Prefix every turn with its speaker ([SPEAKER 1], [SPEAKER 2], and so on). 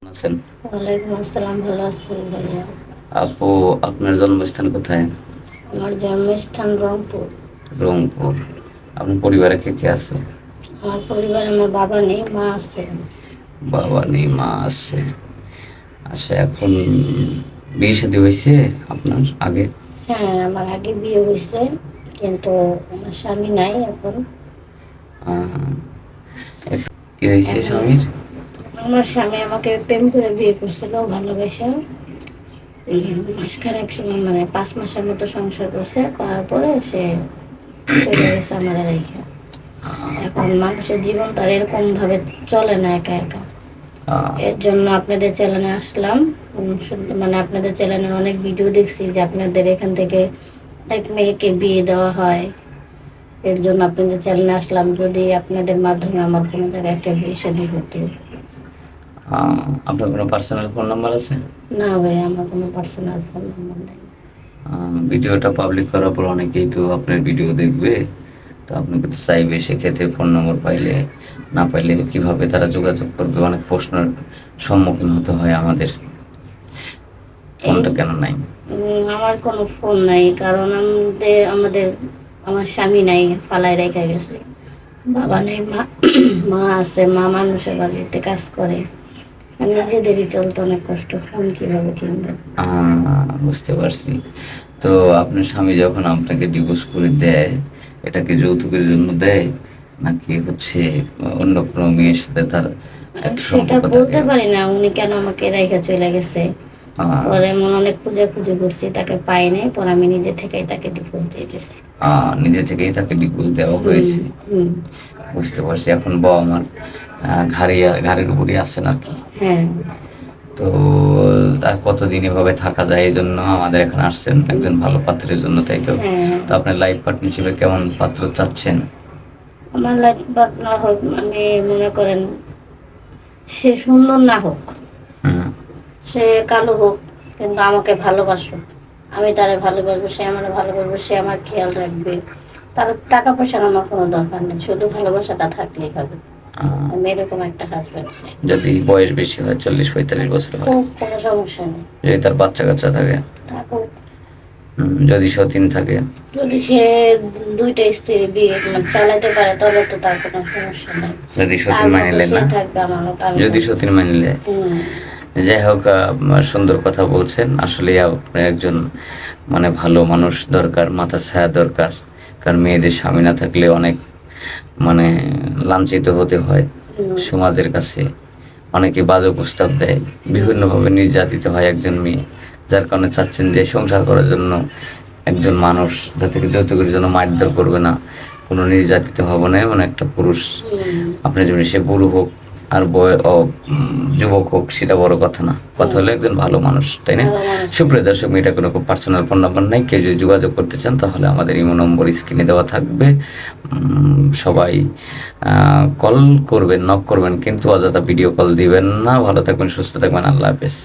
[SPEAKER 1] আছেন?
[SPEAKER 2] ওয়ালাইকুম আসসালাম, ভালো আছি ভাইয়া।
[SPEAKER 1] আপু, আপনার জন্মস্থান কোথায়?
[SPEAKER 2] আমার জন্মস্থান রংপুর।
[SPEAKER 1] রংপুর। আপনার পরিবারে কে কে আছে?
[SPEAKER 2] আমার পরিবারে আমার বাবা নেই, মা আছে।
[SPEAKER 1] বাবা নেই, মা আছে। আচ্ছা, এখন বিয়ে শাদী হয়েছে আপনার আগে?
[SPEAKER 2] হ্যাঁ, আমার আগে বিয়ে হয়েছে, কিন্তু আমার স্বামী নাই এখন।
[SPEAKER 1] আহ, কি হয়েছে
[SPEAKER 2] এখন
[SPEAKER 1] স্বামীর?
[SPEAKER 2] আমার স্বামী আমাকে প্রেম করে বিয়ে করছিল, ভালোবেসে। মাসখানেক সময়, মানে 5 মাসের মতো সংসার করছে, করার পরে সে চলে গেছে আমার রেখে। এখন মানুষের জীবন তার এরকম ভাবে চলে না একা একা।
[SPEAKER 1] আহ,
[SPEAKER 2] এর জন্য আপনাদের চ্যানেলে আসলাম। মানে আপনাদের চ্যানেলের অনেক ভিডিও দেখছি যে আপনাদের এখান থেকে এক মেয়েকে বিয়ে দেওয়া হয়। এর জন্য আপনাদের চ্যানেলে আসলাম, যদি আপনাদের মাধ্যমে আমার কোনো জায়গায় একটা বিয়ে শাদী হতো।
[SPEAKER 1] আপনার কোনো পার্সোনাল ফোন নাম্বার আছে?
[SPEAKER 2] না ভাই, আমার কোনো পার্সোনাল ফোন নাম্বার নেই।
[SPEAKER 1] ভিডিওটা পাবলিক করার পর অনেকেই তো আপনার ভিডিও দেখবে, তো আপনি কিন্তু চাইবে সেক্ষেত্রে ফোন নম্বর পাইলে, না পাইলে কিভাবে তারা যোগাযোগ করবে, অনেক প্রশ্নের সম্মুখীন হতে হয় আমাদের।
[SPEAKER 2] এই
[SPEAKER 1] ফোনটা কেন নাই?
[SPEAKER 2] আমার কোনো ফোন নাই, কারণ আমাদের আমার স্বামী নাই, ফালাই রেখে গেছে। বাবা নেই, মা মা আছে, মা মানুষের বাড়িতে কাজ করে। আর নিজেদেরই চলতে অনেক কষ্ট, ফোন কিভাবে কিনবো।
[SPEAKER 1] বুঝতে পারছি। তো আপনার স্বামী যখন আপনাকে ডিভোর্স করে দেয়, এটা কি যৌতুকের জন্য দেয়, নাকি হচ্ছে অন্য কোনো মেয়ের সাথে তার একটা
[SPEAKER 2] সেটা
[SPEAKER 1] সম্পর্ক থাকে?
[SPEAKER 2] বলতে পারি না উনি কেন আমাকে রেখে চলে গেছে। পরে এমন অনেক খোঁজাখুঁজি করছি, তাকে পাই নাই, পরে আমি নিজে থেকেই তাকে ডিভোর্স দিয়ে দিয়েছি।
[SPEAKER 1] নিজে থেকেই তাকে ডিভোর্স দেওয়া
[SPEAKER 2] হুম
[SPEAKER 1] হয়েছে।
[SPEAKER 2] হুম।
[SPEAKER 1] বুঝতে পারছি। এখন আমার ঘাড়ের উপরই আছেন আর কি।
[SPEAKER 2] হ্যাঁ।
[SPEAKER 1] তো আর কতদিন এভাবে থাকা যায়, এই জন্য আমাদের এখানে আসছেন একজন ভালো পাত্রের জন্য, তাই তো?
[SPEAKER 2] হ্যাঁ,
[SPEAKER 1] তো আপনার লাইফ পার্টনারশিপে কেমন পাত্র চাচ্ছেন?
[SPEAKER 2] আমার লাইফ পার্টনার হোক, মানে মনে করেন সে সুন্দর না হোক,
[SPEAKER 1] হুম।
[SPEAKER 2] সে কালো হোক, কিন্তু আমাকে ভালোবাসুক। আমি তারে ভালোবাসবো, সে আমার ভালোবাসবো, সে আমার খেয়াল রাখবে। তার টাকা পয়সার আমার কোনো দরকার নেই, শুধু ভালোবাসাটা থাকলেই হবে।
[SPEAKER 1] আহ,
[SPEAKER 2] আমি এরকম একটা হাজব্যান্ড চাই।
[SPEAKER 1] যদি বয়স বেশি হয়, 40-45 বছর হয়,
[SPEAKER 2] হোক, কোনো সমস্যা নেই,
[SPEAKER 1] যদি তার বাচ্চা কাচ্চা থাকে,
[SPEAKER 2] থাকুক।
[SPEAKER 1] যদি সতীন থাকে,
[SPEAKER 2] যদি সে দুইটা স্ত্রী বিয়ে মানে চালাতে পারে, তবে তো তার কোনো সমস্যা নেই।
[SPEAKER 1] যদি
[SPEAKER 2] তার
[SPEAKER 1] সতীন
[SPEAKER 2] মতো
[SPEAKER 1] মানিলে
[SPEAKER 2] সে
[SPEAKER 1] না,
[SPEAKER 2] থাকবে, আমার মতো আমি
[SPEAKER 1] যদি
[SPEAKER 2] থাকবো।
[SPEAKER 1] সতীন মানিলে।
[SPEAKER 2] হুম।
[SPEAKER 1] যাই হোক, সুন্দর কথা বলছেন। আসলে আপনার একজন মানে ভালো মানুষ দরকার, মাথার ছায়া দরকার। কারণ মেয়েদের স্বামী না থাকলে অনেক মানে লাঞ্ছিত হতে হয়
[SPEAKER 2] হুম।
[SPEAKER 1] সমাজের কাছে। অনেকে বাজে প্রস্তাব দেয়, বিভিন্নভাবে নির্যাতিত হয় একজন মেয়ে। যার কারণে চাচ্ছেন যে সংসার করার জন্য একজন মানুষ যাতে যৌতুকের জন্য মারধর করবে না, কোনো নির্যাতিত হবে না, এমন একটা পুরুষ
[SPEAKER 2] হুম।
[SPEAKER 1] আপনার জীবনে। সে বুড়ো হোক আর যুবক হোক, সেটা বড় কথা না, কথা হলো একজন ভালো মানুষ, তাই না?
[SPEAKER 2] ভালো মানুষ।
[SPEAKER 1] সুপ্রিয় দর্শক, মেয়েটা কোনো পার্সোনাল ফোন নাম্বার নাই, কেউ যদি যোগাযোগ করতে চান তাহলে আমাদের ইমো নম্বর স্ক্রিনে দেওয়া থাকবে। সবাই কল করবেন, নক করবেন, কিন্তু অযথা ভিডিও কল দিবেন না। ভালো থাকবেন, সুস্থ থাকবেন, আল্লাহ হাফেজ।